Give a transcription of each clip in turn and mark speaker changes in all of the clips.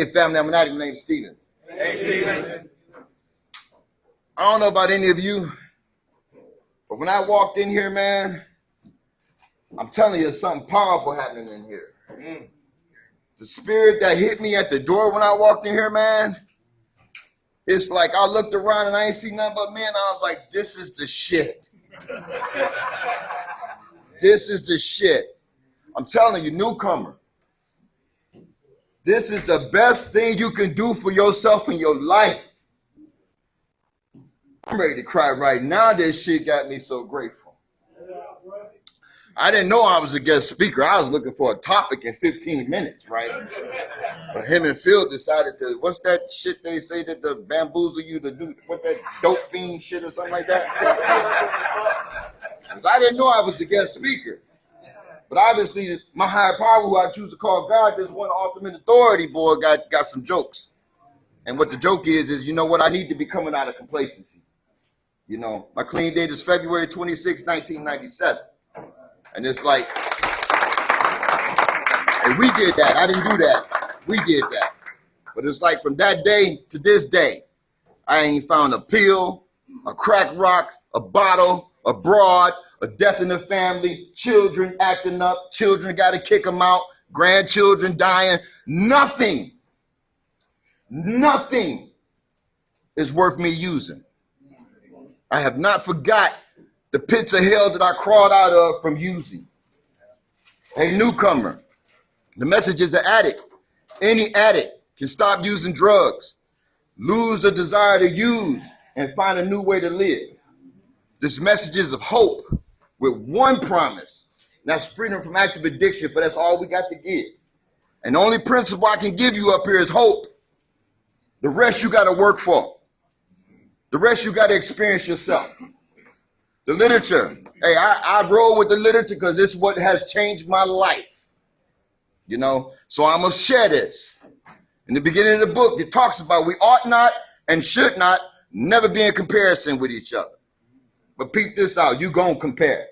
Speaker 1: Hey family, I'm an addict. My name is Steven.
Speaker 2: Hey, Steven.
Speaker 1: I don't know about any of you, but when I walked in here, man, I'm telling you, there's something powerful happening in here. The spirit that hit me at the door when I walked in here, man, it's like I looked around and I ain't seen nothing but men. I was like, this is the shit. This is the shit. I'm telling you, newcomer, this is the best thing you can do for yourself in your life. I'm ready to cry right now. This shit got me so grateful. I didn't know I was a guest speaker. I was looking for a topic in 15 minutes, right? But him and Phil decided to, what's that shit they say that the bamboozle you to do? What that dope fiend shit or something like that? Because I didn't know I was a guest speaker. But obviously, my higher power, who I choose to call God, this one ultimate authority, boy, got some jokes. And what the joke is, you know what? I need to be coming out of complacency. You know, my clean date is February 26, 1997. And it's like, and we did that. I didn't do that. We did that. But it's like from that day to this day, I ain't found a pill, a crack rock, a bottle, a broad, a death in the family, children acting up, children got to kick them out, grandchildren dying. Nothing is worth me using. I have not forgot the pits of hell that I crawled out of from using. Hey, newcomer, the message is an addict. Any addict can stop using drugs, lose the desire to use, and find a new way to live. This message is of hope with one promise. And that's freedom from active addiction, but that's all we got to give. And the only principle I can give you up here is hope. The rest you got to work for. The rest you got to experience yourself. The literature. Hey, I roll with the literature because this is what has changed my life. You know, so I'm going to share this. In the beginning of the book, it talks about we ought not and should not never be in comparison with each other. But peep this out. You going to compare.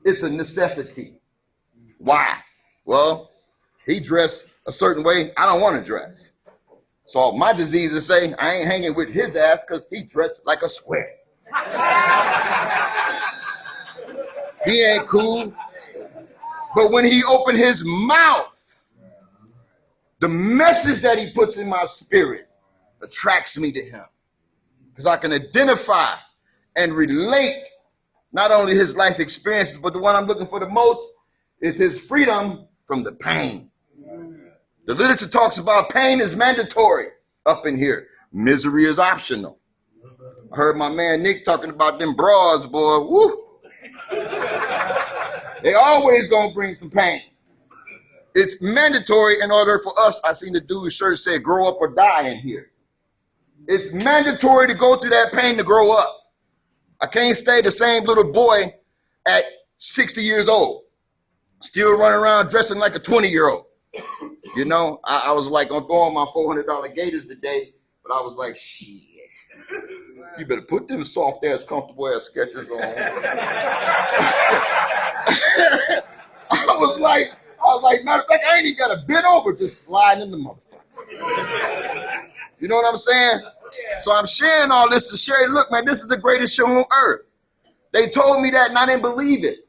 Speaker 1: It's a necessity. Why? Well, he dressed a certain way. I don't want to dress. So my disease is say I ain't hanging with his ass because he dressed like a square. He ain't cool. But when he opened his mouth, the message that he puts in my spirit attracts me to him. Because I can identify and relate not only his life experiences, but the one I'm looking for the most is his freedom from the pain. The literature talks about pain is mandatory up in here. Misery is optional. I heard my man Nick talking about them broads, boy. Woo! They always gonna bring some pain. It's mandatory in order for us. I seen the dude's shirt say, grow up or die in here. It's mandatory to go through that pain to grow up. I can't stay the same little boy at 60 years old, still running around dressing like a 20-year-old. You know, I was like on throwing my $400 Gators today, but I was like, shit, you better put them soft ass, comfortable ass Skechers on. I was like, matter of fact, I ain't even got to bend over, just slide in the motherfucker. You know what I'm saying? So I'm sharing all this to share. Look, man, this is the greatest show on earth. They told me that and I didn't believe it.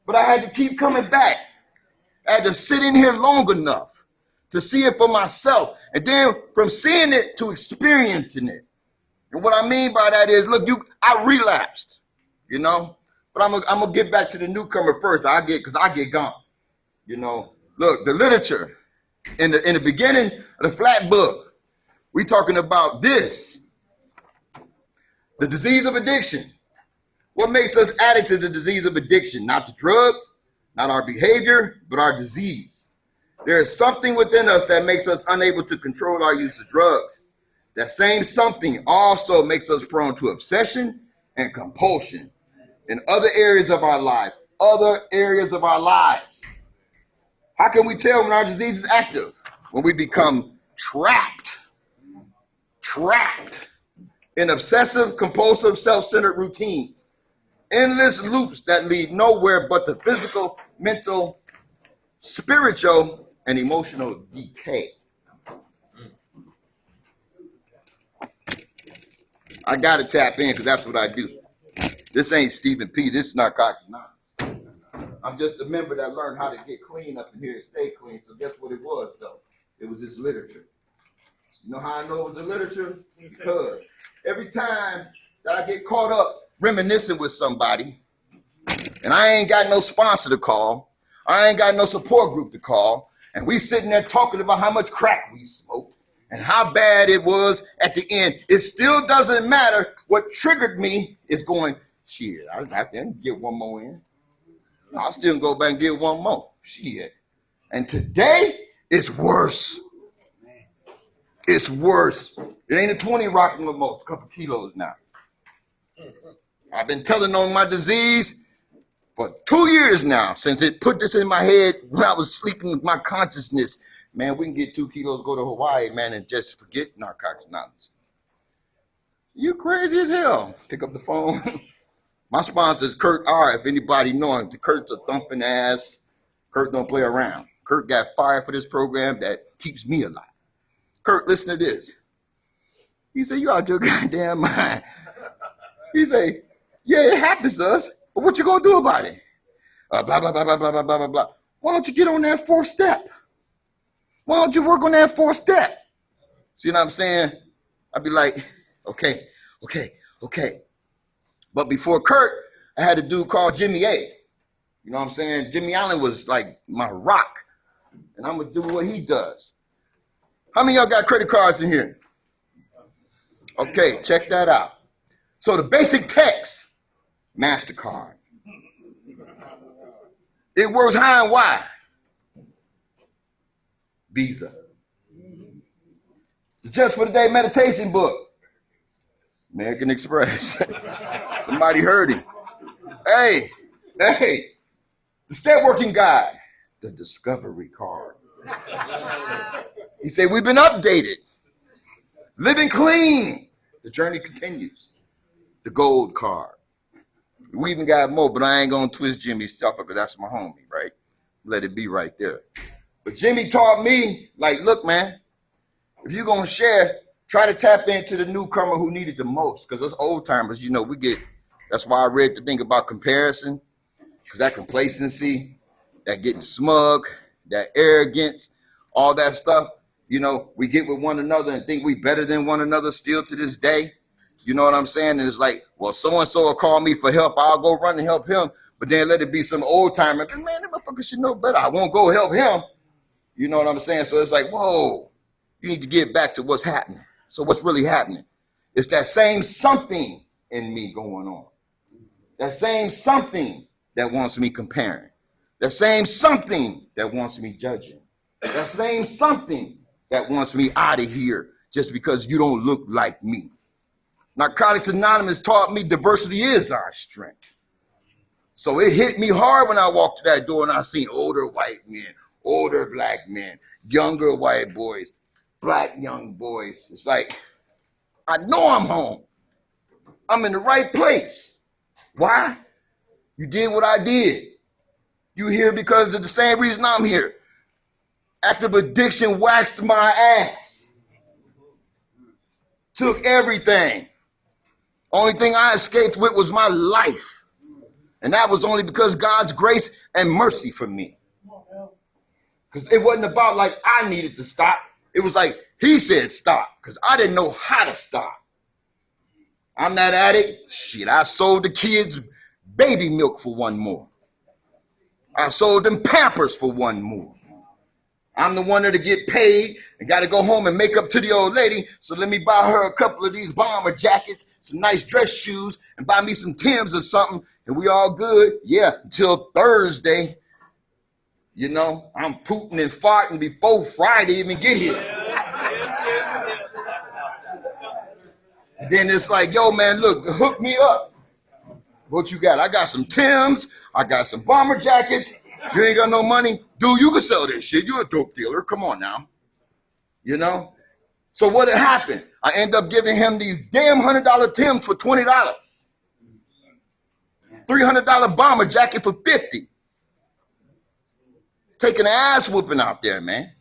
Speaker 1: But I had to keep coming back. I had to sit in here long enough to see it for myself. And then from seeing it to experiencing it. And what I mean by that is, look, I relapsed, you know. But I'm gonna get back to the newcomer first. Because I get gone. You know, look, the literature in the beginning of the flat book, we talking about this, the disease of addiction. What makes us addicts is the disease of addiction, not the drugs, not our behavior, but our disease. There is something within us that makes us unable to control our use of drugs. That same something also makes us prone to obsession and compulsion in other areas of our life, How can we tell when our disease is active? When we become trapped in obsessive, compulsive, self-centered routines. Endless loops that lead nowhere but to physical, mental, spiritual, and emotional decay. I got to tap in because that's what I do. This ain't Stephen P. This is Narcotics Anonymous. I'm just a member that learned how to get clean up in here and stay clean. So guess what it was, though? It was this literature. You know how I know it was the literature? Because every time that I get caught up reminiscing with somebody, and I ain't got no sponsor to call, I ain't got no support group to call, and we sitting there talking about how much crack we smoked and how bad it was at the end, it still doesn't matter. What triggered me is going, shit, I have to get one more in. I'll still go back and get one more. Shit. And today, it's worse. It's worse. It ain't a 20 rocking no more. It's a couple kilos now. I've been telling on my disease for 2 years now, since it put this in my head when I was sleeping with my consciousness. Man, we can get 2 kilos, go to Hawaii, man, and just forget Narcotics Anonymous. You crazy as hell. Pick up the phone. My sponsor is Kurt R. If anybody know him, Kurt's a thumping ass. Kurt don't play around. Kurt got fired for this program that keeps me alive. Kurt, listen to this. He said, you out your goddamn mind. He said, yeah, it happens to us, but what you gonna do about it? Blah, blah, blah, blah, blah, blah, blah, blah. Why don't you get on that 4th step? Why don't you work on that 4th step? See what I'm saying? I'd be like, okay. But before Kurt, I had a dude called Jimmy A. You know what I'm saying? Jimmy Allen was like my rock. And I'm going to do what he does. How many of y'all got credit cards in here? Okay, check that out. So the basic text, MasterCard. It works high and wide. Visa. The Just for the Day meditation book. American Express. Somebody heard him. Hey, the step working guide, the Discovery card. He said, we've been updated. Living clean. The journey continues. The gold card. We even got more, but I ain't going to twist Jimmy's stuff because that's my homie, right? Let it be right there. But Jimmy taught me, like, look, man, if you're going to share, try to tap into the newcomer who needed the most. Because us old timers, you know, that's why I read the thing about comparison. Because that complacency, that getting smug, that arrogance, all that stuff, you know, we get with one another and think we better than one another still to this day. You know what I'm saying? And it's like, well, so-and-so will call me for help. I'll go run and help him. But then let it be some old timer. Man, that motherfucker should know better. I won't go help him. You know what I'm saying? So it's like, whoa, you need to get back to what's happening. So what's really happening? It's that same something in me going on. That same something that wants me comparing. That same something that wants me judging. That same something that wants me out of here just because you don't look like me. Narcotics Anonymous taught me diversity is our strength. So it hit me hard when I walked through that door and I seen older white men, older black men, younger white boys, black young boys. It's like, I know I'm home. I'm in the right place. Why? You did what I did. You here because of the same reason I'm here. Active addiction waxed my ass. Took everything. Only thing I escaped with was my life. And that was only because God's grace and mercy for me. Because it wasn't about like I needed to stop. It was like he said stop because I didn't know how to stop. I'm that addict. Shit, I sold the kids baby milk for one more. I sold them Pampers for one more. I'm the one to get paid and got to go home and make up to the old lady. So let me buy her a couple of these bomber jackets, some nice dress shoes, and buy me some Timbs or something. And we all good. Yeah, until Thursday. You know, I'm pooting and farting before Friday even get here. And then it's like, yo, man, look, hook me up. What you got? I got some Timbs. I got some bomber jackets. You ain't got no money? Dude, you can sell this shit. You're a dope dealer. Come on now. You know? So what had happened? I end up giving him these damn $100 Timbs for $20. $300 bomber jacket for $50. Taking an ass whooping out there, man.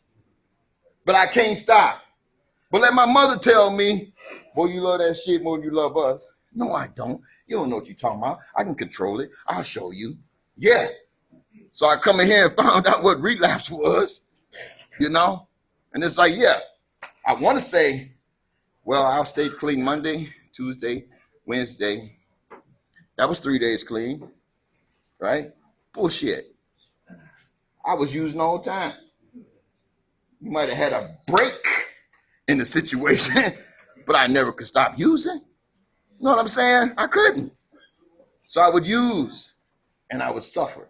Speaker 1: But I can't stop. But let my mother tell me, Boy, you love that shit more than you love us. No, I don't. You don't know what you're talking about. I can control it. I'll show you. Yeah. So I come in here and found out what relapse was, you know? And it's like, yeah, I want to say, well, I'll stay clean Monday, Tuesday, Wednesday. That was 3 days clean, right? Bullshit. I was using all the time. You might have had a break in the situation, but I never could stop using. You know what I'm saying? I couldn't. So I would use and I would suffer.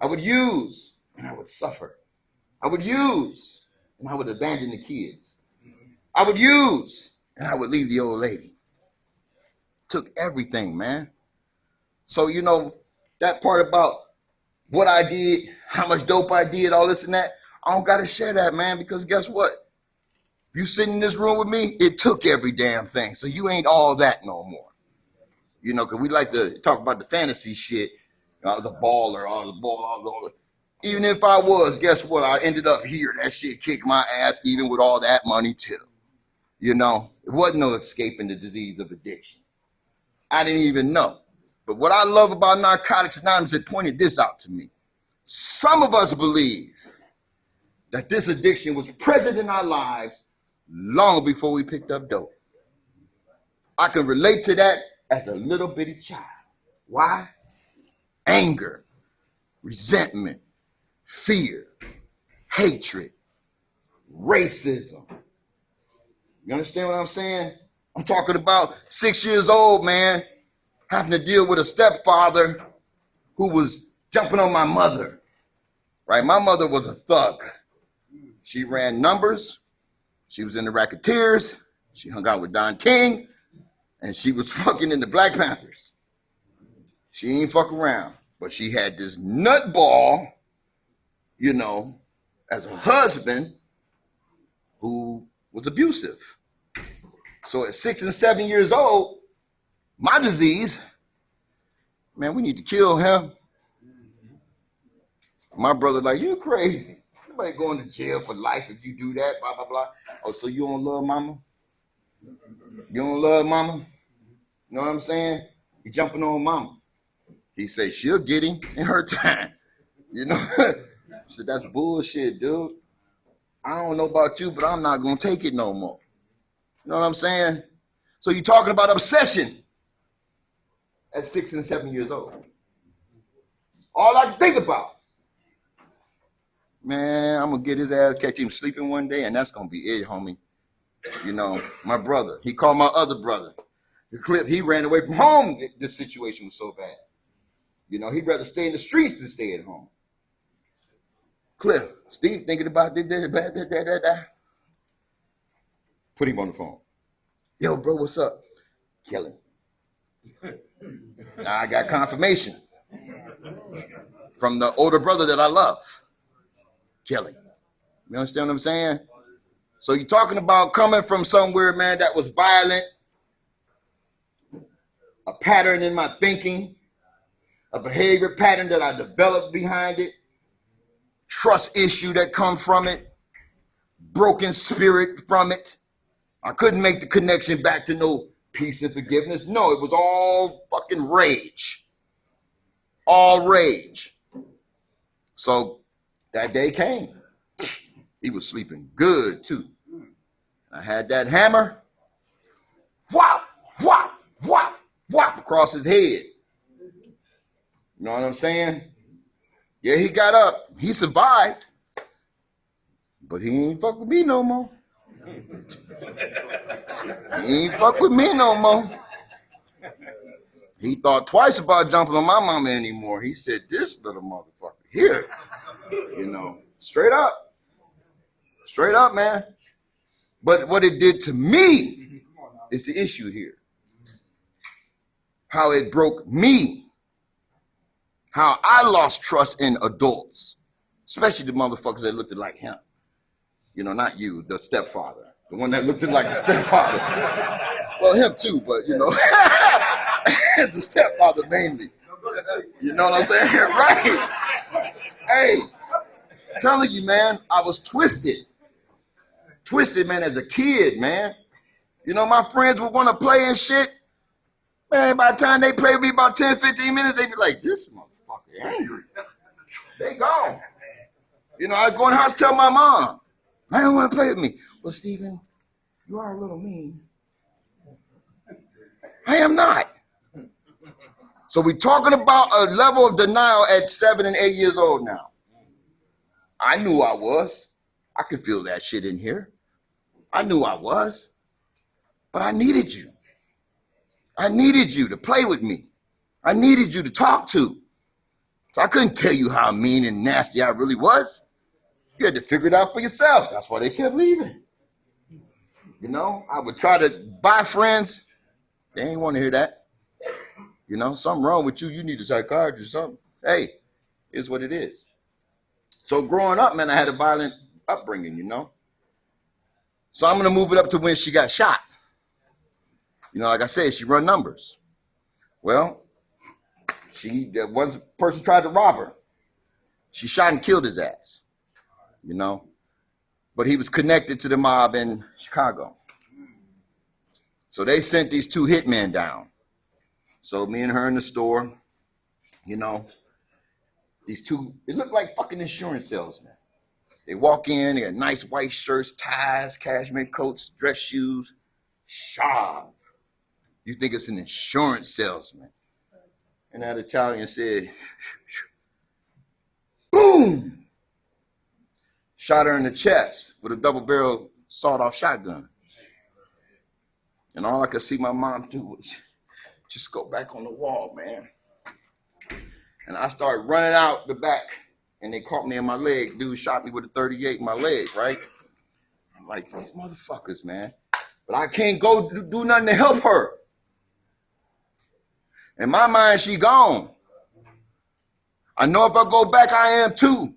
Speaker 1: I would use and I would suffer. I would use and I would abandon the kids. I would use and I would leave the old lady. Took everything, man. So, you know, that part about what I did, how much dope I did, all this and that, I don't got to share that, man, because guess what? You sitting in this room with me, it took every damn thing. So you ain't all that no more. You know, because we like to talk about the fantasy shit, the baller, all the ball, all the. Even if I was, guess what? I ended up here. That shit kicked my ass, even with all that money too. You know, it wasn't no escaping the disease of addiction. I didn't even know. But what I love about Narcotics Anonymous, it pointed this out to me. Some of us believe that this addiction was present in our lives long before we picked up dope. I can relate to that as a little bitty child. Why? Anger, resentment, fear, hatred, racism. You understand what I'm saying? I'm talking about 6 years old, man, having to deal with a stepfather who was jumping on my mother, right? My mother was a thug. She ran numbers. She was in the Racketeers. She hung out with Don King. And she was fucking in the Black Panthers. She ain't fuck around. But she had this nutball, you know, as a husband who was abusive. So at 6 and 7 years old, my disease, man, we need to kill him. My brother like, you crazy. Nobody going to jail for life if you do that, blah, blah, blah. Oh, so you don't love mama? You don't love mama? You know what I'm saying? You jumping on mama. He say, she'll get him in her time. You know? So that's bullshit, dude. I don't know about you, but I'm not going to take it no more. You know what I'm saying? So you're talking about obsession at 6 and 7 years old. All I can think about, man, I'm going to get his ass, catch him sleeping one day, and that's going to be it, homie. You know, my brother, he called my other brother. The clip, he ran away from home. This situation was so bad. You know, he'd rather stay in the streets than stay at home. Cliff, Steve thinking about that. Put him on the phone. Yo, bro, what's up? Kill him. Now I got confirmation from the older brother that I love. Kill him. You understand what I'm saying? So you're talking about coming from somewhere, man, that was violent, a pattern in my thinking, a behavior pattern that I developed behind it, trust issue that come from it, broken spirit from it. I couldn't make the connection back to no peace and forgiveness. No, it was all fucking rage. All rage. So that day came. He was sleeping good too. I had that hammer. Whop, whop, whop, whop across his head. You know what I'm saying? Yeah, he got up. He survived. But he ain't fuck with me no more. He ain't fuck with me no more. He thought twice about jumping on my mama anymore. He said, this little motherfucker here. You know, straight up. Straight up, man. But what it did to me is the issue here. How it broke me. How I lost trust in adults. Especially the motherfuckers that looked like him. You know, not you, the stepfather. The one that looked like a stepfather. Well, him too, but you know. The stepfather mainly. You know what I'm saying? Right. Hey, telling you, man, I was twisted. Twisted, man, as a kid, man. You know, my friends would want to play and shit. Man, by the time they play with me about 10, 15 minutes, they be like, this motherfucker angry. They gone. You know, I go in the house, tell my mom, I don't want to play with me. Well, Stephen, you are a little mean. I am not. So we're talking about a level of denial at 7 and 8 years old now. I knew I was. I could feel that shit in here. I knew I was. But I needed you. I needed you to play with me. I needed you to talk to. So I couldn't tell you how mean and nasty I really was. You had to figure it out for yourself. That's why they kept leaving. You know, I would try to buy friends. They ain't want to hear that. You know, something wrong with you. You need a psychiatrist or something. Hey, here's what it is. So growing up, man, I had a violent upbringing, you know. So I'm going to move it up to when she got shot. You know, like I said, she run numbers. Well, one person tried to rob her. She shot and killed his ass, you know. But he was connected to the mob in Chicago. So they sent these 2 hitmen down. So me and her in the store, you know, these 2, it looked like fucking insurance salesmen. They walk in, they got nice white shirts, ties, cashmere coats, dress shoes, sharp. You think it's an insurance salesman. And that Italian said, boom! Shot her in the chest with a double-barrel sawed-off shotgun. And all I could see my mom do was just go back on the wall, man. And I started running out the back, and they caught me in my leg. Dude shot me with a 38 in my leg, right? I'm like, these motherfuckers, man. But I can't go do nothing to help her. In my mind, she gone. I know if I go back, I am too.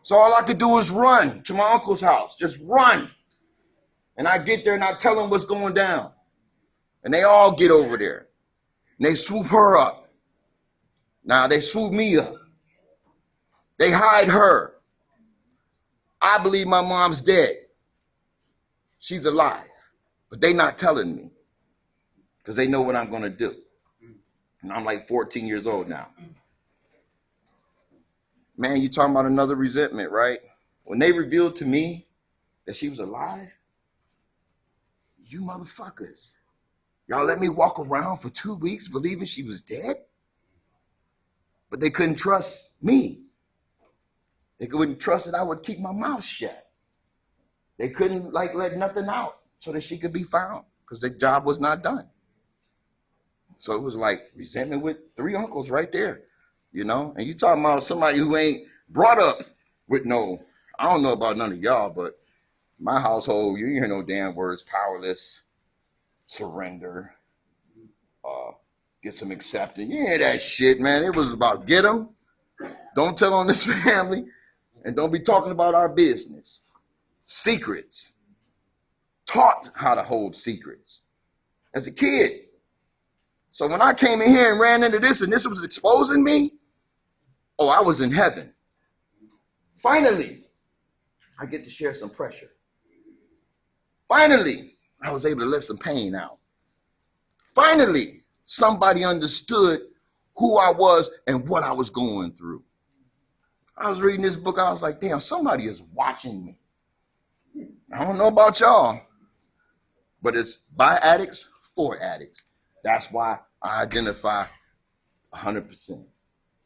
Speaker 1: So all I could do is run to my uncle's house. Just run. And I get there and I tell them what's going down. And they all get over there. And they swoop her up. Now they swoop me up. They hide her. I believe my mom's dead. She's alive. But they not telling me. Because they know what I'm going to do. And I'm like 14 years old now. Man, you talking about another resentment, right? When they revealed to me that she was alive, you motherfuckers, y'all let me walk around for 2 weeks believing she was dead? But they couldn't trust me. They couldn't trust that I would keep my mouth shut. They couldn't let nothing out so that she could be found because the job was not done. So it was like resentment with 3 uncles right there, you know? And you talking about somebody who ain't brought up with no, I don't know about none of y'all, but my household, you hear no damn words, powerless, surrender, get some acceptance. You hear that shit, man. It was about get them, don't tell on this family, and don't be talking about our business. Secrets. Taught how to hold secrets as a kid. So when I came in here and ran into this and this was exposing me, oh, I was in heaven. Finally, I get to share some pressure. Finally, I was able to let some pain out. Finally, somebody understood who I was and what I was going through. I was reading this book, I was like, damn, somebody is watching me. I don't know about y'all, but it's by addicts, for addicts. That's why I identify 100%,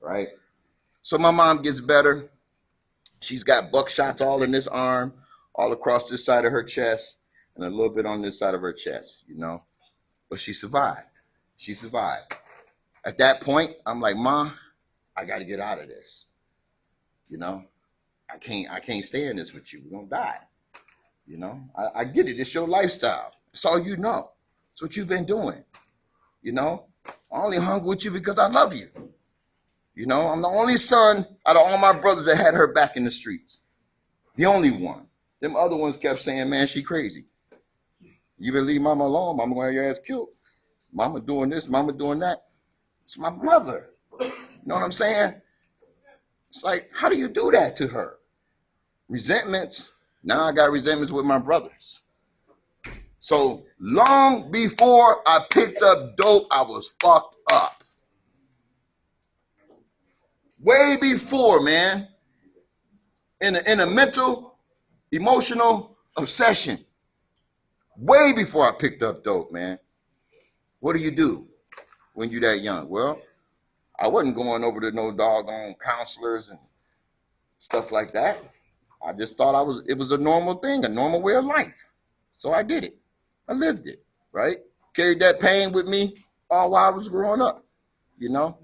Speaker 1: right? So my mom gets better. She's got buckshots all in this arm, all across this side of her chest, and a little bit on this side of her chest, you know? But she survived. She survived. At that point, I'm like, Ma, I got to get out of this. You know? I can't stay in this with you. We're going to die. You know? I get it. It's your lifestyle. It's all you know. It's what you've been doing. You know, I only hung with you because I love you. You know, I'm the only son out of all my brothers that had her back in the streets. The only one. Them other ones kept saying, man, she crazy. You better leave mama alone. Mama gonna have your ass killed. Mama doing this, mama doing that. It's my mother. You know what I'm saying? It's like, how do you do that to her? Resentments. Now I got resentments with my brothers. So long before I picked up dope, I was fucked up. Way before, man. In a mental, emotional obsession. Way before I picked up dope, man. What do you do when you're that young? Well, I wasn't going over to no doggone counselors and stuff like that. I just thought it was a normal thing, a normal way of life. So I did it. I lived it, right? Carried that pain with me all while I was growing up, you know?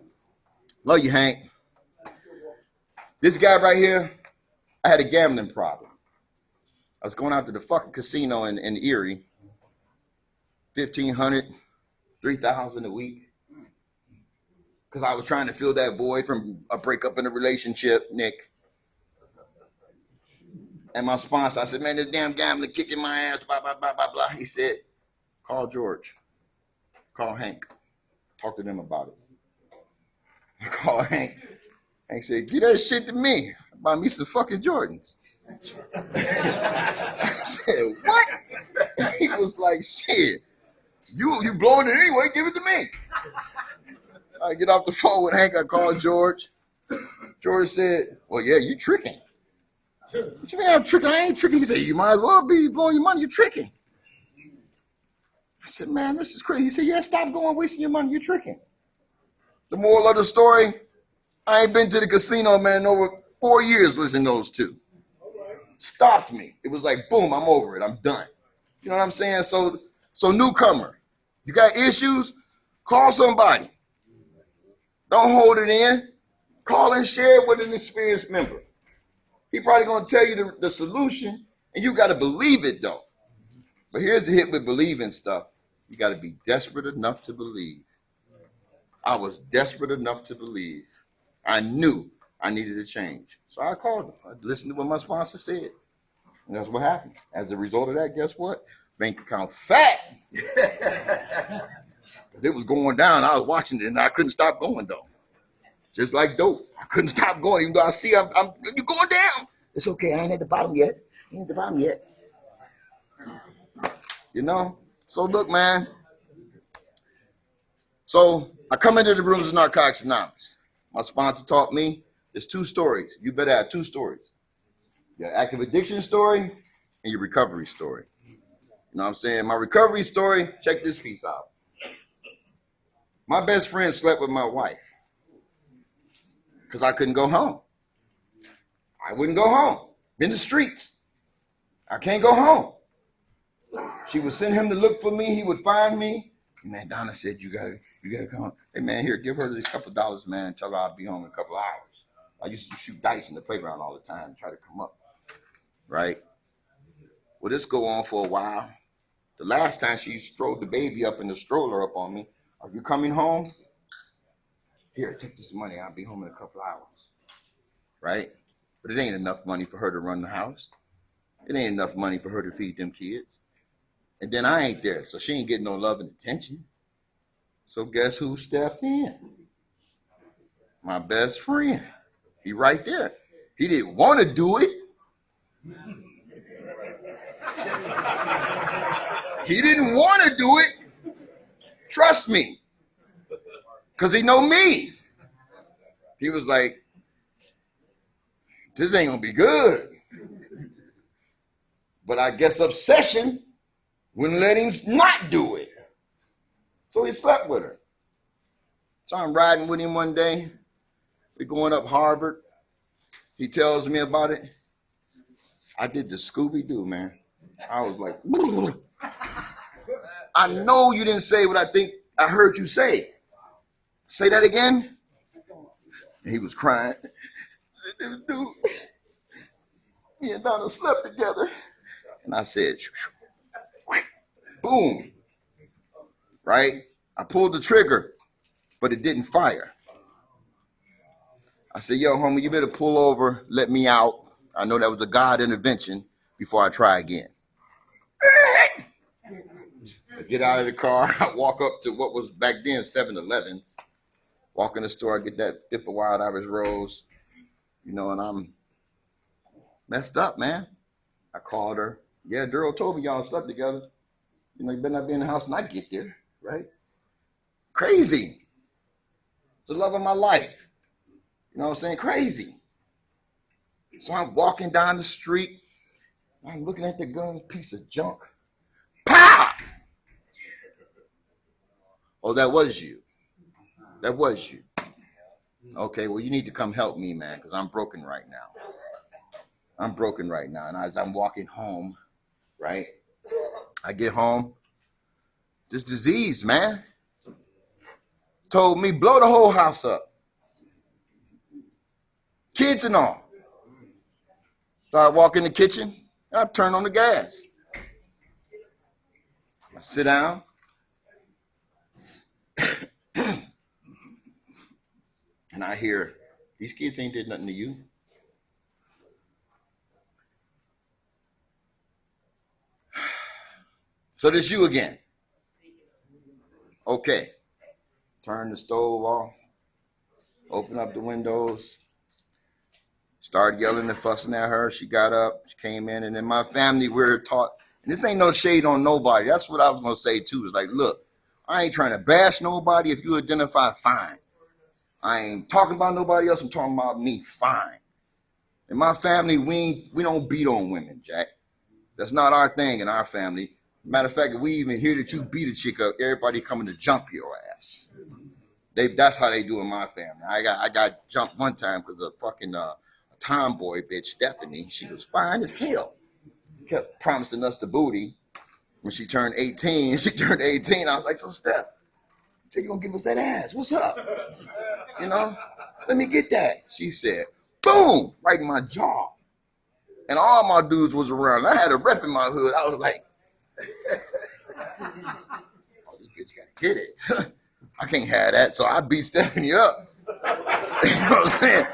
Speaker 1: Love you, Hank. This guy right here, I had a gambling problem. I was going out to the fucking casino in Erie, 1,500, 3,000 a week. Because I was trying to fill that void from a breakup in a relationship, Nick. And my sponsor, I said, man, this damn gambling kicking my ass, blah, blah, blah, blah, blah. He said, call George. Call Hank. Talk to them about it. I called Hank. Hank said, give that shit to me. Buy me some fucking Jordans. I said, what? He was like, shit. You blowing it anyway, give it to me. I get off the phone with Hank, I called George. George said, well, yeah, you tricking. What you mean I'm tricking? I ain't tricking. He said, you might as well be blowing your money, you're tricking. I said, man, this is crazy. He said, yeah, stop going wasting your money, you're tricking. The moral of the story, I ain't been to the casino, man, in over 4 years listening to those two. Stopped me. It was like, boom, I'm over it, I'm done. You know what I'm saying? So newcomer, you got issues, call somebody. Don't hold it in. Call and share it with an experienced member. He probably gonna tell you the solution, and you gotta believe it though. But here's the hit with believing stuff. You gotta be desperate enough to believe. I was desperate enough to believe. I knew I needed a change. So I called him. I listened to what my sponsor said. And that's what happened. As a result of that, guess what? Bank account fat. It was going down. I was watching it and I couldn't stop going though. Just like dope. I couldn't stop going, even though I see you're going down. It's okay, I ain't at the bottom yet. I ain't at the bottom yet. You know? So look, man. So I come into the rooms of Narcotics Anonymous. My sponsor taught me there's 2 stories. You better have 2 stories. Your active addiction story and your recovery story. You know what I'm saying? My recovery story, check this piece out. My best friend slept with my wife because I couldn't go home. I wouldn't go home. In the streets. I can't go home. She would send him to look for me. He would find me. And man, Donna said, you gotta come home. Hey man, here, give her these couple of dollars, man. Tell her I'll be home in a couple of hours. I used to shoot dice in the playground all the time and try to come up. Right? Well, this go on for a while. The last time she strolled the baby up in the stroller up on me. Are you coming home? Here, take this money. I'll be home in a couple of hours. Right? But it ain't enough money for her to run the house. It ain't enough money for her to feed them kids. And then I ain't there, so she ain't getting no love and attention. So guess who stepped in? My best friend. He right there. He didn't want to do it. He didn't want to do it. Trust me. Because he know me. He was like, this ain't going to be good. But I guess obsession wouldn't let him not do it. So he slept with her. So I'm riding with him one day. We're going up Harvard. He tells me about it. I did the Scooby-Doo, man. I was like, I know you didn't say what I think I heard you say. Say that again? And he was crying. Dude, me and Donna slept together. And I said, boom. Right? I pulled the trigger, but it didn't fire. I said, yo, homie, you better pull over, let me out. I know that was a God intervention before I try again. I get out of the car. I walk up to what was back then 7-Elevens. Walk in the store, I get that fifth of Wild Irish Rose, you know, and I'm messed up, man. I called her. Yeah, Daryl told me y'all slept together. You know, you better not be in the house when I get there, right? Crazy. It's the love of my life. You know what I'm saying? Crazy. So I'm walking down the street. I'm looking at the gun, piece of junk. Pow! Oh, that was you. That was you. Okay, well, you need to come help me, man, because I'm broken right now. I'm broken right now. And as I'm walking home, right, I get home. This disease, man, told me blow the whole house up. Kids and all. So I walk in the kitchen, and I turn on the gas. I sit down. And I hear, these kids ain't did nothing to you. So this you again. Okay. Turn the stove off. Open up the windows. Started yelling and fussing at her. She got up. She came in. And in my family, we're taught, and this ain't no shade on nobody. That's what I was going to say, too. It's like, look, I ain't trying to bash nobody. If you identify, fine. I ain't talking about nobody else. I'm talking about me. Fine. In my family, we don't beat on women, Jack. That's not our thing in our family. Matter of fact, if we even hear that you beat a chick up, everybody coming to jump your ass. That's how they do in my family. I got jumped one time because a fucking a tomboy bitch, Stephanie. She was fine as hell. Kept promising us the booty. When she turned 18, I was like, so Steph, you gonna give us that ass? What's up? You know, let me get that. She said, boom, right in my jaw. And all my dudes was around. I had a rep in my hood. I was like, oh, this bitch gotta get it. I can't have that. So I beat Stephanie up. You know what I'm saying?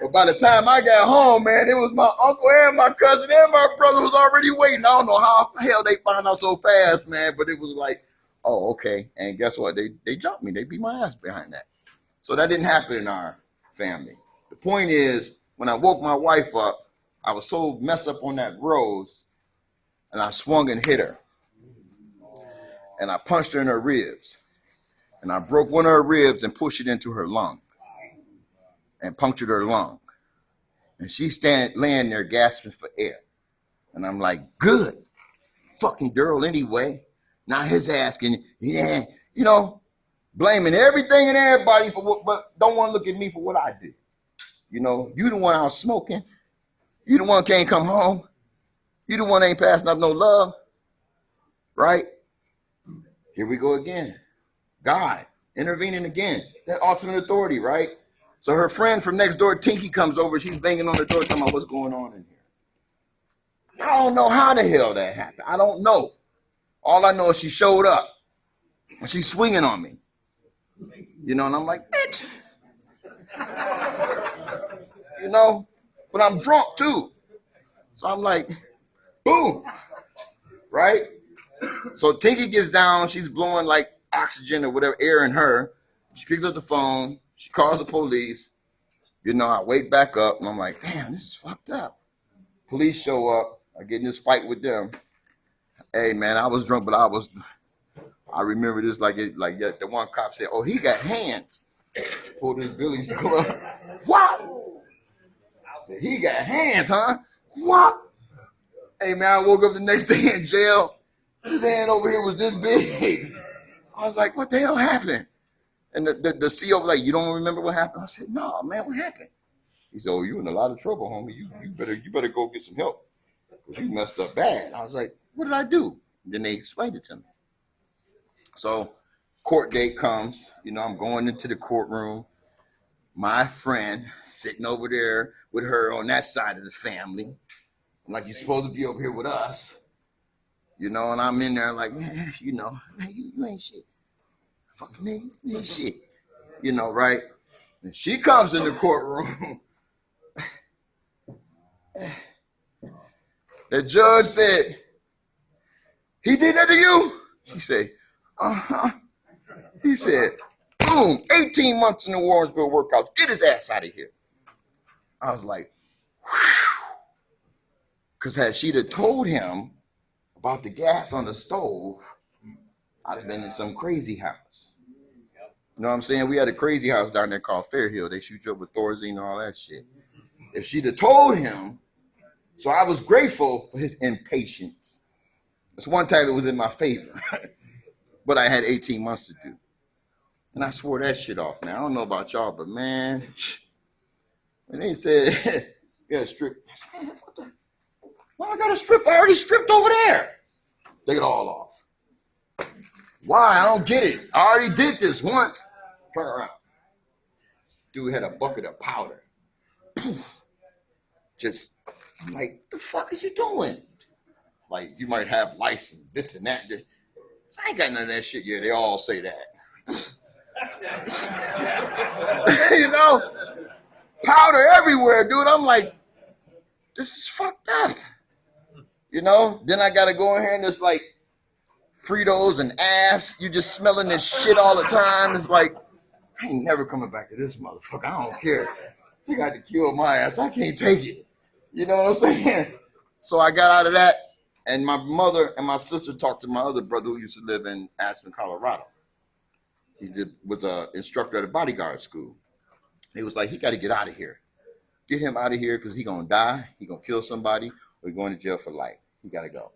Speaker 1: But by the time I got home, man, it was my uncle and my cousin and my brother was already waiting. I don't know how the hell they found out so fast, man. But it was like, oh, okay. And guess what? They jumped me. They beat my ass behind that. So that didn't happen in our family. The point is, when I woke my wife up, I was so messed up on that rose, and I swung and hit her. And I punched her in her ribs. And I broke one of her ribs and pushed it into her lung. And punctured her lung. And she's laying there gasping for air. And I'm like, good. Fucking girl anyway. Now his asking, yeah, you know, blaming everything and everybody for what, but don't want to look at me for what I did. You know, you the one out smoking. You the one can't come home. You the one ain't passing up no love. Right? Here we go again. God intervening again. That ultimate authority, right? So her friend from next door, Tinky, comes over. She's banging on the door, talking about what's going on in here. I don't know how the hell that happened. I don't know. All I know is she showed up. And she's swinging on me. You know, and I'm like, bitch. You know, but I'm drunk too. So I'm like, boom. Right? So Tinky gets down. She's blowing like oxygen or whatever, air in her. She picks up the phone. She calls the police. You know, I wake back up and I'm like, damn, this is fucked up. Police show up. I get in this fight with them. Hey, man, I was drunk, but I remember this like the one cop said, oh, he got hands. Pulled his Billy's glove. Wow. I said, he got hands, huh? What? Hey, man, I woke up the next day in jail. His hand over here was this big. I was like, what the hell happened? And the CO was like, you don't remember what happened? I said, no, man, what happened? He said, oh, you in a lot of trouble, homie. You better go get some help. Because you messed up bad. I was like, what did I do? And then they explained it to me. So court date comes. You know, I'm going into the courtroom. My friend sitting over there with her on that side of the family. I'm like, you're supposed to be over here with us. You know, and I'm in there like, man, you know, man, you ain't shit. Fuck me, you ain't shit. You know, right? And she comes in the courtroom. The judge said, he did that to you? She said, uh-huh. He said, boom, 18 months in the Warrensville workouts. Get his ass out of here. I was like, whew. Because had she'd have told him about the gas on the stove, I'd have been in some crazy house. You know what I'm saying? We had a crazy house down there called Fairhill. They shoot you up with Thorazine and all that shit. If she'd have told him, so I was grateful for his impatience. That's one time it was in my favor. But I had 18 months to do. And I swore that shit off, man. I don't know about y'all, but man, when they said, yeah, strip. Man, what the? Why I got to strip? I already stripped over there. Take it all off. Why? I don't get it. I already did this once. Turn around. Dude had a bucket of powder. Poof. Just, I'm like, what the fuck is you doing? Like, you might have license, this and that. This. I ain't got none of that shit yet. They all say that. You know? Powder everywhere, dude. I'm like, this is fucked up. You know? Then I got to go in here and it's like Fritos and ass. You just smelling this shit all the time. It's like, I ain't never coming back to this motherfucker. I don't care. You got to kill my ass. I can't take it. You know what I'm saying? So I got out of that. And my mother and my sister talked to my other brother who used to live in Aspen, Colorado. He was an instructor at a bodyguard school. He was like, he got to get out of here. Get him out of here because he's going to die. He's going to kill somebody or he's going to jail for life. He got to go.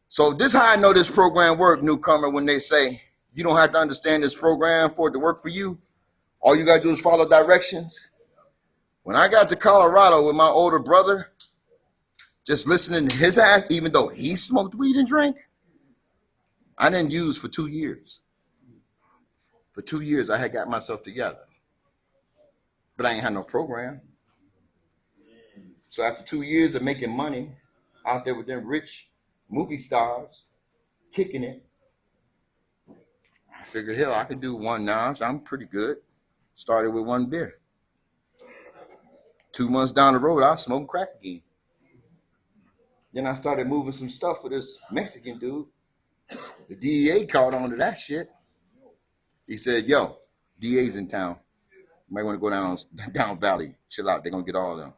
Speaker 1: So this is how I know this program works, newcomer, when they say, you don't have to understand this program for it to work for you. All you got to do is follow directions. When I got to Colorado with my older brother, just listening to his ass, even though he smoked weed and drank, I didn't use for 2 years. For 2 years, I had got myself together. But I ain't had no program. So after 2 years of making money out there with them rich movie stars, kicking it, I figured, hell, I could do one now. So I'm pretty good. Started with one beer. 2 months down the road, I was smoking crack again. Then I started moving some stuff for this Mexican dude. The DEA caught on to that shit. He said, yo, DA's in town. You might want to go down valley. Chill out. They're going to get all of them.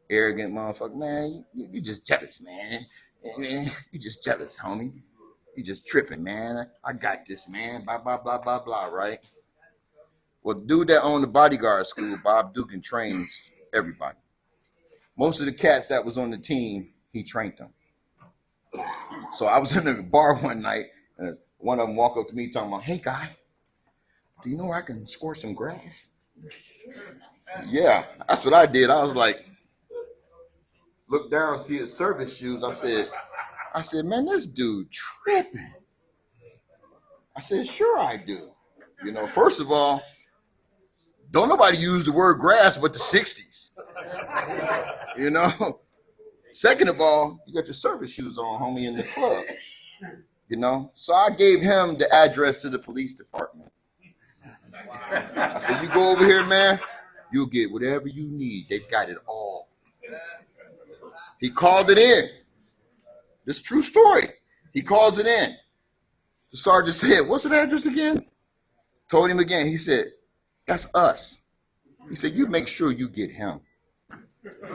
Speaker 1: Arrogant motherfucker. Man, you just jealous, man. Man, you just jealous, homie. You just tripping, man. I got this, man. Blah, blah, blah, blah, blah, right? Well, the dude that owned the bodyguard school, Bob Dugan, trains everybody. Most of the cats that was on the team, he trained them. So I was in the bar one night, and one of them walked up to me talking about, hey, guy, do you know where I can score some grass? Yeah, that's what I did. I was like, look down, see his service shoes. I said, man, this dude tripping. I said, sure I do. You know, first of all, don't nobody use the word grass but the 60s. You know? Second of all, you got your service shoes on, homie, in the club. You know? So I gave him the address to the police department. I said, you go over here, man, you'll get whatever you need. They've got it all. He called it in. This is a true story. He calls it in. The sergeant said, what's the address again? Told him again. He said, that's us. He said, you make sure you get him.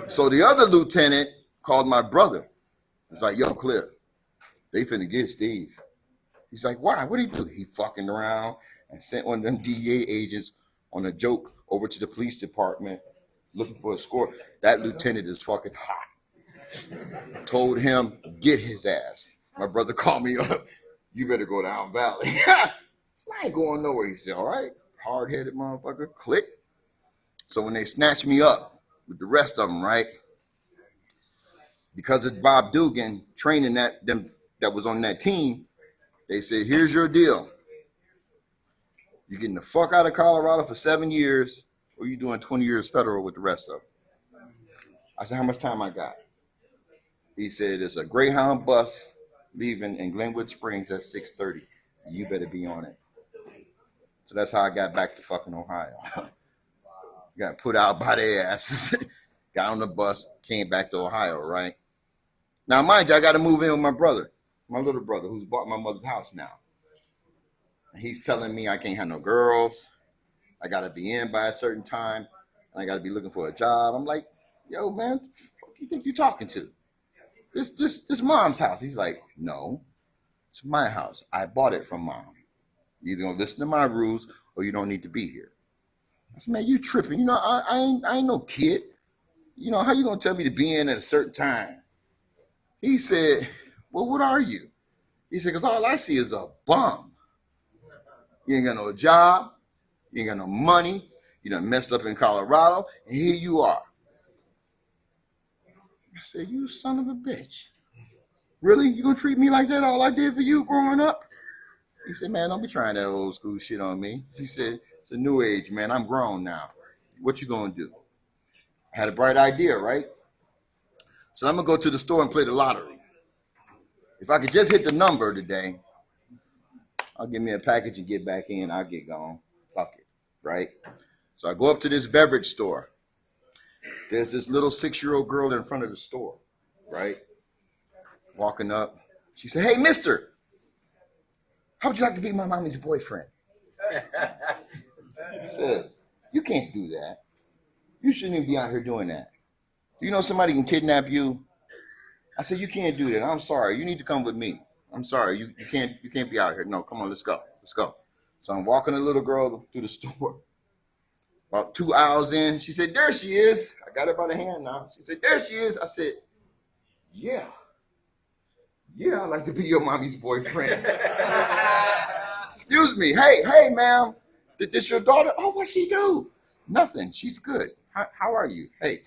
Speaker 1: So the other lieutenant called my brother. He was like, yo, Cliff, they finna get Steve. He's like, why? What'd he do? He fucking around and sent one of them DEA agents on a joke over to the police department looking for a score. That lieutenant is fucking hot. Told him, get his ass. My brother called me up. You better go down valley. So I ain't going nowhere. He said, all right, hard-headed motherfucker, click. So when they snatched me up with the rest of them, right, because of Bob Dugan training that was on that team, they said, here's your deal. You're getting the fuck out of Colorado for 7 years, or you doing 20 years federal with the rest of them. I said, how much time I got? He said, it's a Greyhound bus leaving in Glenwood Springs at 6:30. You better be on it. So that's how I got back to fucking Ohio. Got put out by their asses. Got on the bus, came back to Ohio, right? Now, mind you, I got to move in with my brother, my little brother, who's bought my mother's house now. He's telling me I can't have no girls. I got to be in by a certain time. And I got to be looking for a job. I'm like, yo, man, what the fuck you think you're talking to? This mom's house. He's like, no, it's my house. I bought it from mom. You're either gonna listen to my rules or you don't need to be here. I said, man, you tripping. You know, I ain't no kid. You know, how you gonna tell me to be in at a certain time? He said, well, what are you? He said, because all I see is a bum. You ain't got no job. You ain't got no money. You done messed up in Colorado. And here you are. I said, you son of a bitch. Really? You gonna treat me like that? All I did for you growing up? He said, man, don't be trying that old school shit on me. He said, it's a new age, man. I'm grown now. What you gonna do? I had a bright idea, right? So I'm gonna go to the store and play the lottery. If I could just hit the number today, I'll give me a package and get back in. I'll get gone. Fuck it, right? So I go up to this beverage store. There's this little 6-year-old girl in front of the store, right? Walking up. She said, hey, mister, how would you like to be my mommy's boyfriend? I said, you can't do that. You shouldn't even be out here doing that. Do you know somebody can kidnap you? I said, you can't do that. I'm sorry. You need to come with me. I'm sorry. You can't be out here. No, come on, let's go. Let's go. So I'm walking the little girl through the store. About 2 hours in, she said, there she is. I got her by the hand now. She said, there she is. I said, yeah. Yeah, I'd like to be your mommy's boyfriend. Excuse me. Hey, ma'am. This your daughter? Oh, what she do? Nothing. She's good. How are you? Hey,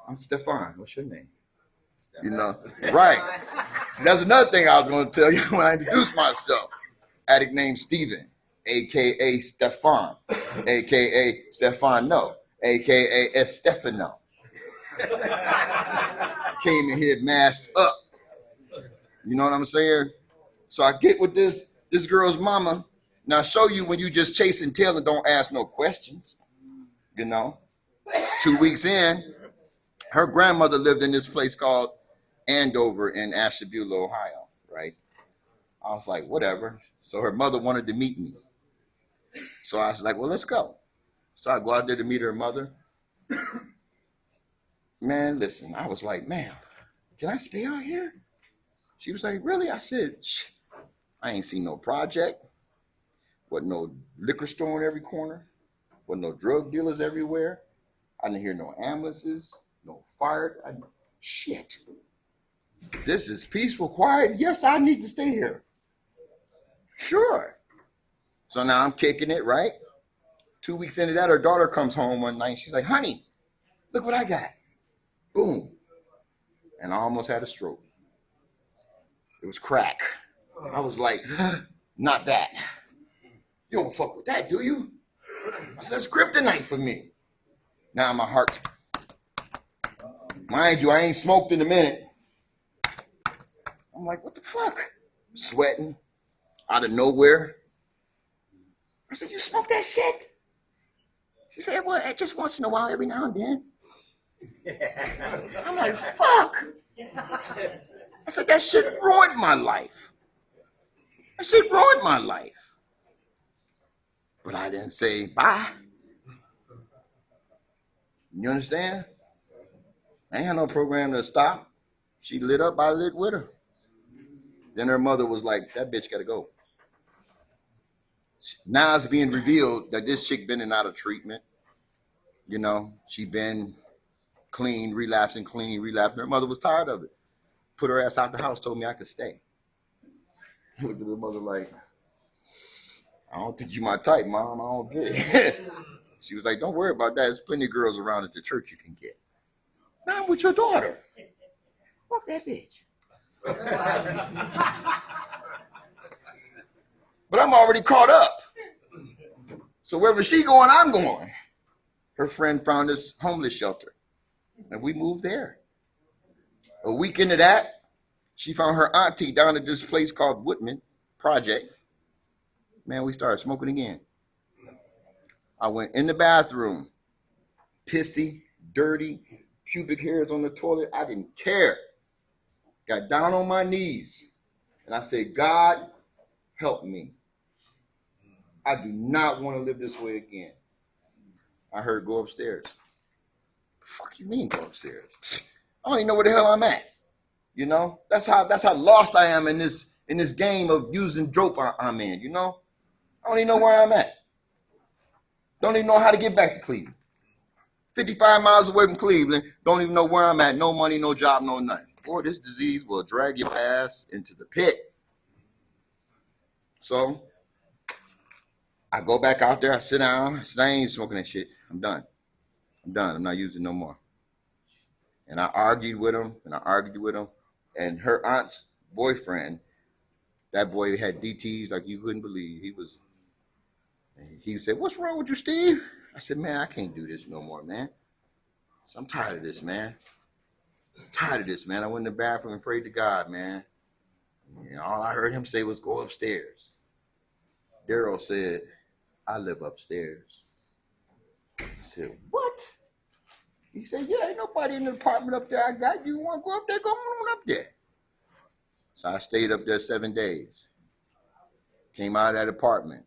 Speaker 1: I'm Stefan. What's your name? You know, right. See, that's another thing I was going to tell you when I introduced myself. Addict named Steven, a.k.a. Stefan, a.k.a. Stefano, a.k.a. Estefano. Came in here masked up. You know what I'm saying? So I get with this girl's mama. Now show you when you just chase and tail and don't ask no questions. You know? 2 weeks in, her grandmother lived in this place called Andover in Ashtabula, Ohio, right? I was like, whatever. So her mother wanted to meet me. So I was like, well, let's go. So I go out there to meet her mother. Man, listen, I was like, ma'am, can I stay out here? She was like, really? I said, I ain't seen no project. Wasn't no liquor store in every corner. Wasn't no drug dealers everywhere. I didn't hear no ambulances, no fire. Shit. This is peaceful, quiet. Yes, I need to stay here. Sure. So now I'm kicking it, right? 2 weeks into that, her daughter comes home one night. She's like, honey, look what I got. Boom. And I almost had a stroke. It was crack. I was like, not that. You don't fuck with that, do you? I said, that's kryptonite for me. Now my heart. Mind you, I ain't smoked in a minute. I'm like, what the fuck? Sweating out of nowhere. I said, you smoke that shit? She said, well, just once in a while, every now and then. I'm like, fuck. I said, that shit ruined my life. That shit ruined my life. But I didn't say bye. You understand? I ain't had no program to stop. She lit up, I lit with her. Then her mother was like, that bitch gotta go. Now it's being revealed that this chick been in and out of treatment. You know, she been clean, relapsing. Her mother was tired of it. Put her ass out the house, told me I could stay. Looked at her mother like, I don't think you my type, Mom. I don't get it. She was like, don't worry about that. There's plenty of girls around at the church you can get. Now I'm with your daughter. Fuck that bitch. But I'm already caught up. So wherever she going, I'm going. Her friend found this homeless shelter. And we moved there. A week into that, she found her auntie down at this place called Woodman Project. Man, we started smoking again. I went in the bathroom. Pissy, dirty, pubic hairs on the toilet. I didn't care. Got down on my knees. And I said, God, help me. I do not want to live this way again. I heard go upstairs. The fuck you mean go upstairs? I don't even know where the hell I'm at. You know, that's how lost I am in this game of using dope I'm in. You know, I don't even know where I'm at. Don't even know how to get back to Cleveland. 55 miles away from Cleveland. Don't even know where I'm at. No money, no job, no nothing. Boy, this disease will drag your ass into the pit. So I go back out there. I sit down. I said, I ain't smoking that shit. I'm done. I'm not using no more. And I argued with him, and her aunt's boyfriend, that boy had DTs like you couldn't believe. He said, what's wrong with you, Steve? I said, man, I can't do this no more, man. So I'm tired of this, man. I went in the bathroom and prayed to God, man. And all I heard him say was, go upstairs. Daryl said, I live upstairs. I said, what? He said, yeah, ain't nobody in the apartment up there. I got you. Want to go up there? Go on up there. So I stayed up there 7 days. Came out of that apartment.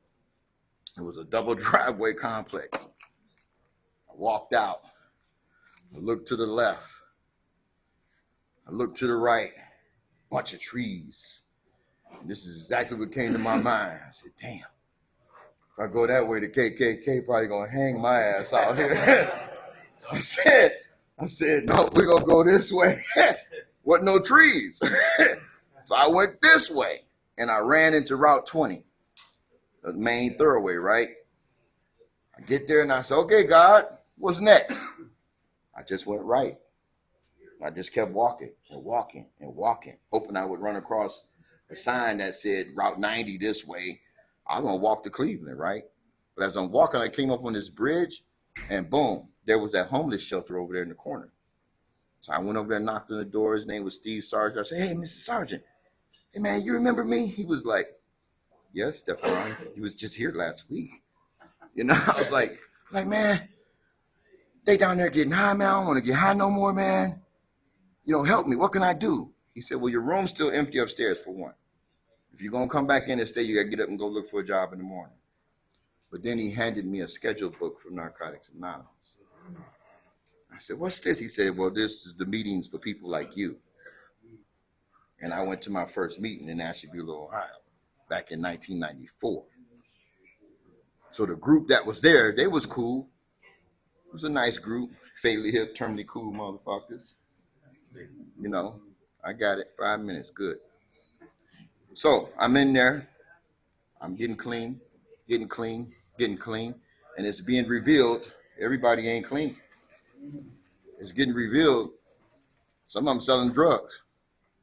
Speaker 1: It was a double driveway complex. I walked out. I looked to the left. I looked to the right. Bunch of trees. And this is exactly what came to my mind. I said, damn. If I go that way, the KKK probably going to hang my ass out here. I said, no, we're going to go this way. Wasn't no trees. So I went this way, and I ran into Route 20, the main thoroughway, right? I get there, and I said, okay, God, what's next? I just went right. I just kept walking, hoping I would run across a sign that said Route 90 this way. I'm going to walk to Cleveland, right? But as I'm walking, I came up on this bridge, and boom, there was that homeless shelter over there in the corner. So I went over there, knocked on the door. His name was Steve Sargent. I said, hey, Mr. Sargent, hey, man, you remember me? He was like, yes, Stefan. He was just here last week. You know, I was like, man, they down there getting high, man. I don't want to get high no more, man. You know, help me. What can I do? He said, well, your room's still empty upstairs for one. If you're going to come back in and stay, you got to get up and go look for a job in the morning. But then he handed me a schedule book from Narcotics Anonymous. I said, what's this? He said, well, this is the meetings for people like you. And I went to my first meeting in Ashtabula, Ohio, back in 1994. So the group that was there, they was cool. It was a nice group. Fatally hip, terminally cool motherfuckers. You know, I got it. 5 minutes, good. So I'm in there. I'm getting clean. And it's being revealed, everybody ain't clean. It's getting revealed, some of them selling drugs.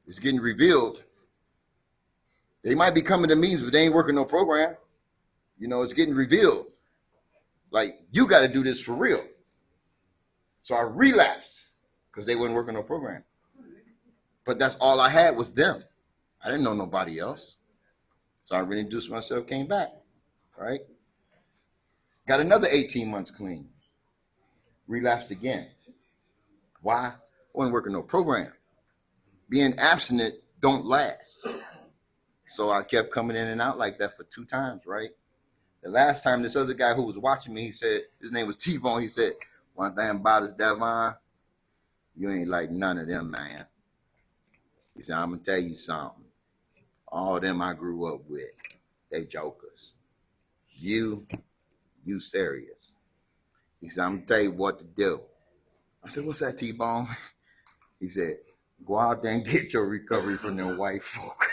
Speaker 1: It's getting revealed. They might be coming to meetings, but they ain't working no program. You know, it's getting revealed. Like, you got to do this for real. So I relapsed because they wasn't working no program. But that's all I had was them. I didn't know nobody else. So I reintroduced myself, came back, right? Got another 18 months clean. Relapsed again. Why? I wasn't working no program. Being abstinent don't last. So I kept coming in and out like that for 2 times, right? The last time, this other guy who was watching me, he said, his name was T-Bone, he said, one thing about us, Devon, you ain't like none of them, man. He said, I'm going to tell you something. All of them I grew up with, they jokers. You serious. He said, I'm going to tell you what to do. I said, what's that, T-Bone? He said, go out there and get your recovery from them white folk.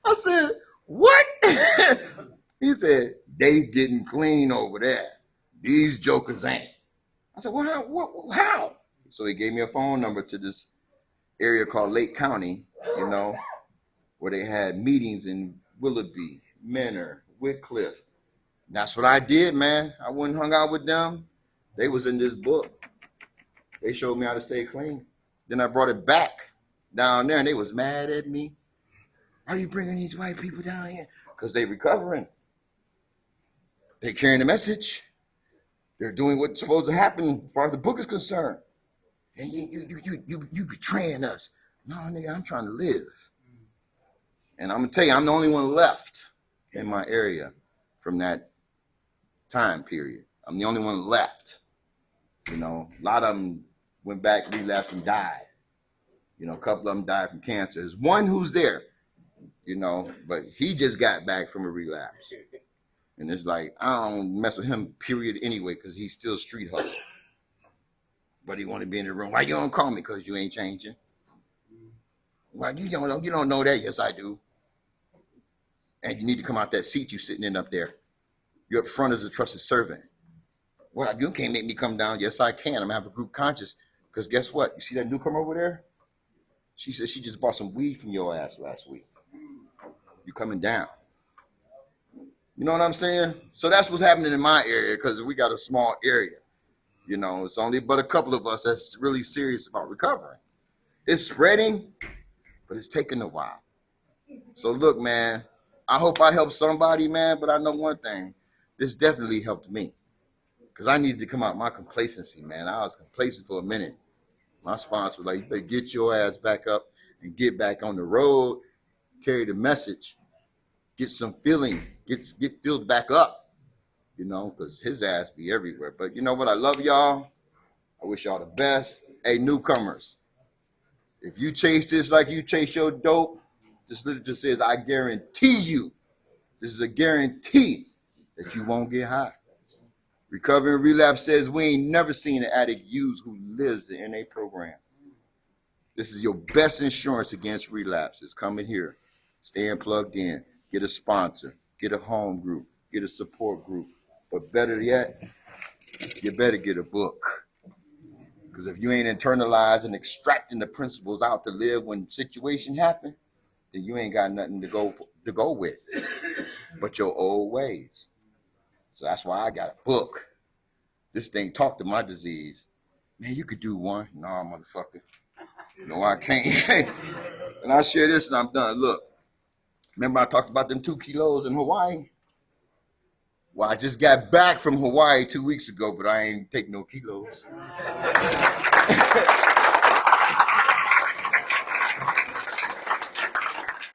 Speaker 1: I said, what? He said, they getting clean over there. These jokers ain't. I said, well, how? So he gave me a phone number to this area called Lake County, you know, where they had meetings in Willoughby, Menor, Whitcliffe. And that's what I did, man. I went and hung out with them. They was in this book. They showed me how to stay clean. Then I brought it back down there, and they was mad at me. Why are you bringing these white people down here? Because they recovering. They carrying the message. They're doing what's supposed to happen as far as the book is concerned. And you betraying us. No, nigga, I'm trying to live. And I'm going to tell you, I'm the only one left in my area from that time period. I'm the only one left. You know, a lot of them went back, relapsed, and died. You know, a couple of them died from cancer. There's one who's there, you know, but he just got back from a relapse. And it's like, I don't mess with him, period, anyway, because he's still street hustle. But he want to be in the room. Why you don't call me? Because you ain't changing. Well, you don't know that. Yes, I do. And you need to come out that seat you sitting in up there. You're up front as a trusted servant. Well, you can't make me come down. Yes, I can. I'm going to have a group conscience. Because guess what? You see that newcomer over there? She said she just bought some weed from your ass last week. You coming down. You know what I'm saying? So that's what's happening in my area because we got a small area. You know, it's only but a couple of us that's really serious about recovering. It's spreading, but it's taking a while. So look, man, I hope I help somebody, man, but I know one thing. This definitely helped me because I needed to come out of my complacency, man. I was complacent for a minute. My sponsor was like, you better get your ass back up and get back on the road, carry the message, get some feeling, get filled back up, you know, because his ass be everywhere. But you know what? I love y'all. I wish y'all the best. Hey, newcomers, if you chase this like you chase your dope, this literature says, I guarantee you, this is a guarantee that you won't get high. Recovery and Relapse says we ain't never seen an addict use who lives in NA program. This is your best insurance against relapse. It's coming here. Staying plugged in. Get a sponsor. Get a home group. Get a support group. But better yet, you better get a book. Because if you ain't internalized and extracting the principles out to live when situation happen, then you ain't got nothing to go with but your old ways. So that's why I got a book. This thing talk to my disease. Man, you could do one. No, motherfucker. No, I can't. And I share this and I'm done. Look, remember I talked about them 2 kilos in Hawaii? Well, I just got back from Hawaii 2 weeks ago, but I ain't taking no kilos.